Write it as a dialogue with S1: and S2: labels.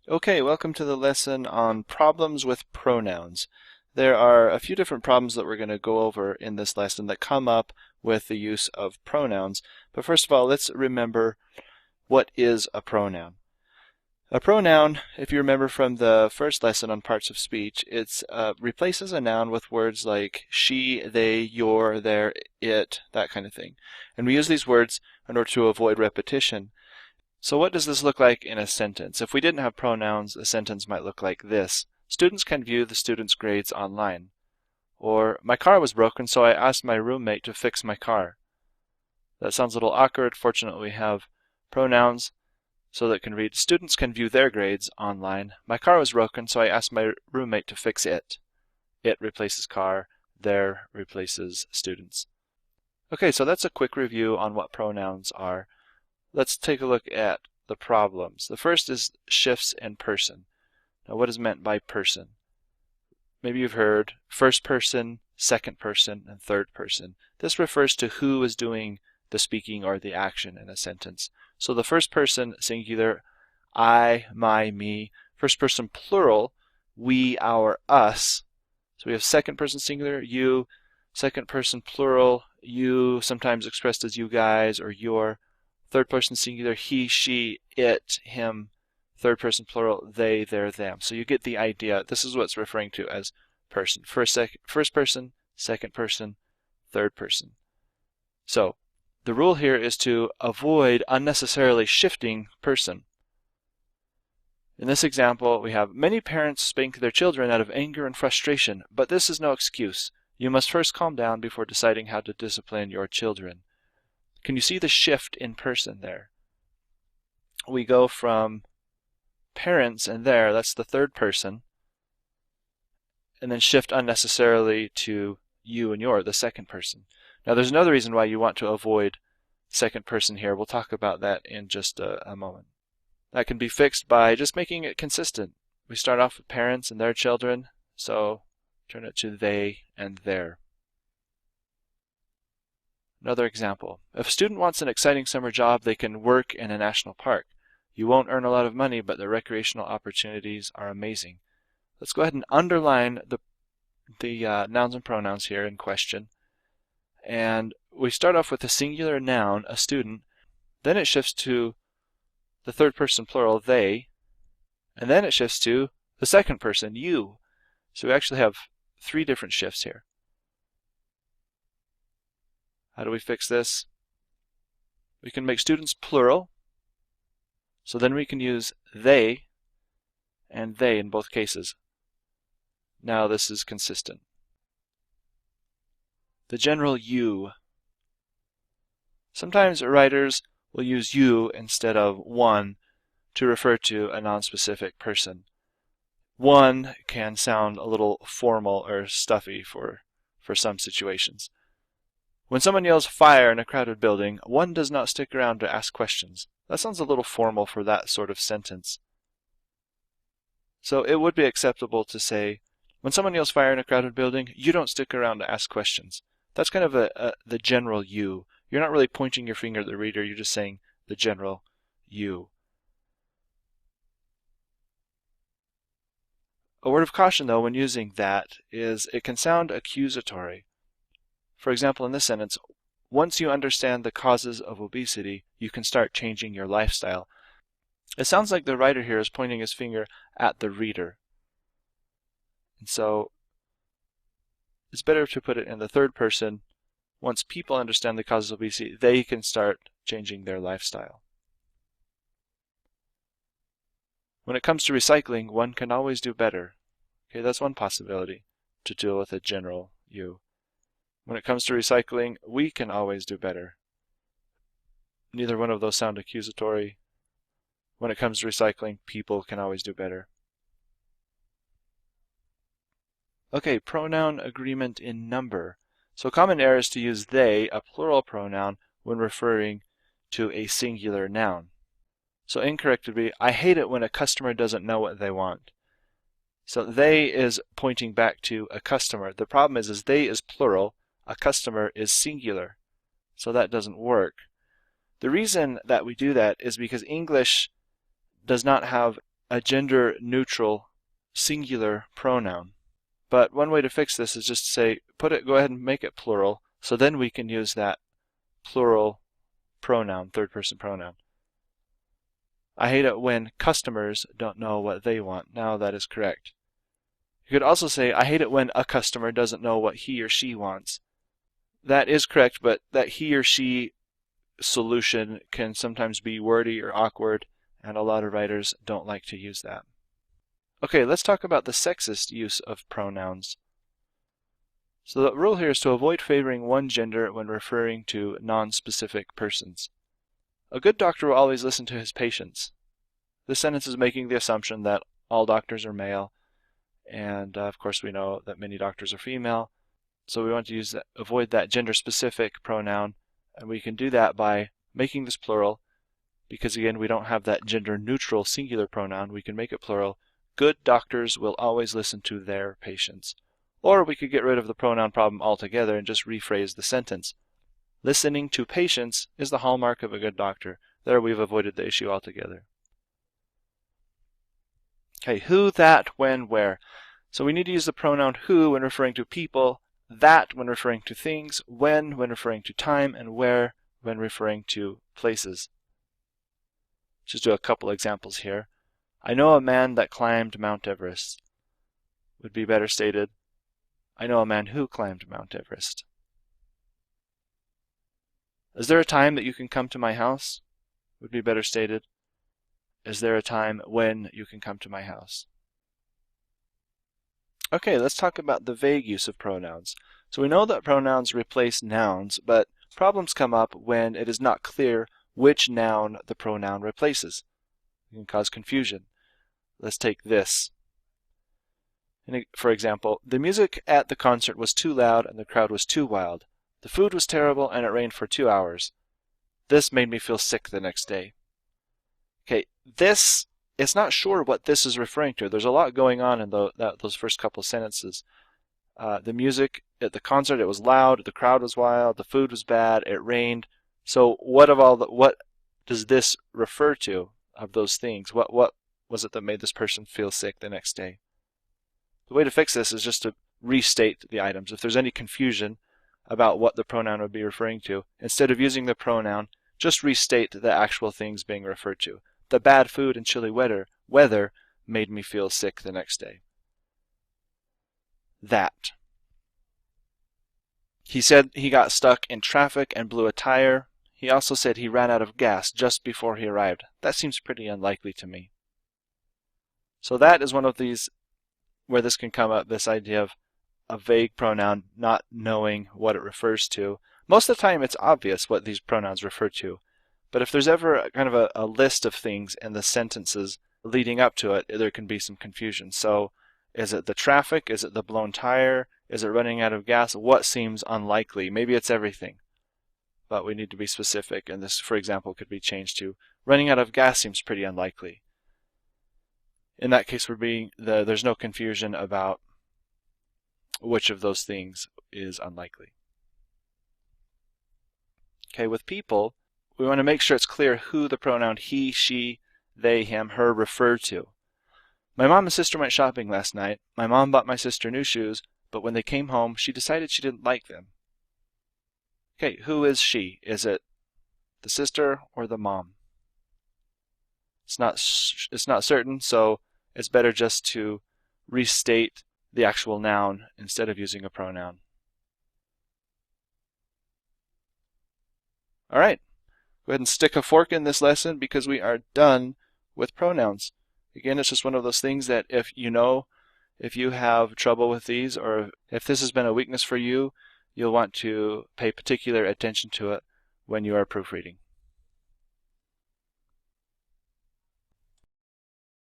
S1: Okay, welcome to the lesson on problems with pronouns. There are a few different problems that we're going to go over in this lesson that come up with the use of pronouns. But first of all, let's remember what is a pronoun. A pronoun, if you remember from the first lesson on parts of speech, it replaces a noun with words like she, they, your, their, it, that kind of thing. And we use these words in order to avoid repetition. So what does this look like in a sentence? If we didn't have pronouns, a sentence might look like this. Students can view the students' grades online. Or, my car was broken, so I asked my roommate to fix my car. That sounds a little awkward. Fortunately, we have pronouns so that it can read, students can view their grades online. My car was broken, so I asked my roommate to fix it. It replaces car, their replaces students. Okay, so that's a quick review on what pronouns are. Let's take a look at the problems. The first is shifts in person. Now, what is meant by person? Maybe you've heard first person, second person, and third person. This refers to who is doing the speaking or the action in a sentence. So the first person singular, I, my, me. First person plural, we, our, us. So we have second person singular, you. Second person plural, you, sometimes expressed as you guys or your. Third person singular, he, she, it, him. Third person plural, they, their, them. So you get the idea. This is what it's referring to as person. First person, second person, third person. So the rule here is to avoid unnecessarily shifting person. In this example, we have many parents spank their children out of anger and frustration, but this is no excuse. You must first calm down before deciding how to discipline your children. Can you see the shift in person there? We go from parents and there, that's the third person, and then shift unnecessarily to you and your, the second person. Now there's another reason why you want to avoid second person here. We'll talk about that in just a moment. That can be fixed by just making it consistent. We start off with parents and their children, so turn it to they and their. Another example. If a student wants an exciting summer job, they can work in a national park. You won't earn a lot of money, but the recreational opportunities are amazing. Let's go ahead and underline the nouns and pronouns here in question. And we start off with a singular noun, a student. Then it shifts to the third person plural, they. And then it shifts to the second person, you. So we actually have three different shifts here. How do we fix this? We can make students plural. So then we can use they and they in both cases. Now this is consistent. The general you. Sometimes writers will use you instead of one to refer to a non-specific person. One can sound a little formal or stuffy for some situations. When someone yells fire in a crowded building, one does not stick around to ask questions. That sounds a little formal for that sort of sentence. So it would be acceptable to say, when someone yells fire in a crowded building, you don't stick around to ask questions. That's kind of the general you. You're not really pointing your finger at the reader, you're just saying the general you. A word of caution, though, when using that is it can sound accusatory. For example, in this sentence, once you understand the causes of obesity, you can start changing your lifestyle. It sounds like the writer here is pointing his finger at the reader. And so it's better to put it in the third person. Once people understand the causes of obesity, they can start changing their lifestyle. When it comes to recycling, one can always do better. Okay, that's one possibility to deal with a general you. When it comes to recycling, we can always do better. Neither one of those sound accusatory. When it comes to recycling, people can always do better. Okay, pronoun agreement in number. So common error is to use they, a plural pronoun, when referring to a singular noun. So incorrect would be, I hate it when a customer doesn't know what they want. So they is pointing back to a customer. The problem is they is plural. A customer is singular, so that doesn't work. The reason that we do that is because English does not have a gender-neutral singular pronoun. But one way to fix this is just to say, go ahead and make it plural, so then we can use that plural pronoun, third-person pronoun. I hate it when customers don't know what they want. Now that is correct. You could also say, I hate it when a customer doesn't know what he or she wants. That is correct, but that he or she solution can sometimes be wordy or awkward, and a lot of writers don't like to use that. Okay, let's talk about the sexist use of pronouns. So the rule here is to avoid favoring one gender when referring to non-specific persons. A good doctor will always listen to his patients. This sentence is making the assumption that all doctors are male, and of course we know that many doctors are female, so we want to avoid that gender-specific pronoun, and we can do that by making this plural, because again we don't have that gender-neutral singular pronoun. We can make it plural. Good doctors will always listen to their patients. Or we could get rid of the pronoun problem altogether and just rephrase the sentence. Listening to patients is the hallmark of a good doctor. There we've avoided the issue altogether. Okay, who, that, when, where. So we need to use the pronoun who when referring to people, that when referring to things, when referring to time, and where when referring to places. Just do a couple examples here. I know a man that climbed Mount Everest. Would be better stated, I know a man who climbed Mount Everest. Is there a time that you can come to my house? Would be better stated, is there a time when you can come to my house? Okay, let's talk about the vague use of pronouns. So we know that pronouns replace nouns, but problems come up when it is not clear which noun the pronoun replaces. It can cause confusion. Let's take this. For example, the music at the concert was too loud and the crowd was too wild. The food was terrible and it rained for 2 hours. This made me feel sick the next day. Okay, this, it's not sure what this is referring to. There's a lot going on in those first couple sentences. The music at the concert, it was loud, the crowd was wild, the food was bad, it rained. So what does this refer to of those things? What was it that made this person feel sick the next day? The way to fix this is just to restate the items. If there's any confusion about what the pronoun would be referring to, instead of using the pronoun, just restate the actual things being referred to. The bad food and chilly weather made me feel sick the next day. That. He said he got stuck in traffic and blew a tire. He also said he ran out of gas just before he arrived. That seems pretty unlikely to me. So that is one of these where this can come up, this idea of a vague pronoun, not knowing what it refers to. Most of the time it's obvious what these pronouns refer to, but if there's ever kind of a list of things in the sentences leading up to it, there can be some confusion. So is it the traffic? Is it the blown tire? Is it running out of gas? What seems unlikely? Maybe it's everything, but we need to be specific, and this, for example, could be changed to running out of gas seems pretty unlikely. In that case, there's no confusion about which of those things is unlikely. Okay, with people, we want to make sure it's clear who the pronoun he, she, they, him, her refer to. My mom and sister went shopping last night. My mom bought my sister new shoes, but when they came home, she decided she didn't like them. Okay, who is she? Is it the sister or the mom? It's not certain, so it's better just to restate the actual noun instead of using a pronoun. All right, go ahead and stick a fork in this lesson because we are done with pronouns. Again, it's just one of those things that if you have trouble with these, or if this has been a weakness for you, you'll want to pay particular attention to it when you are proofreading.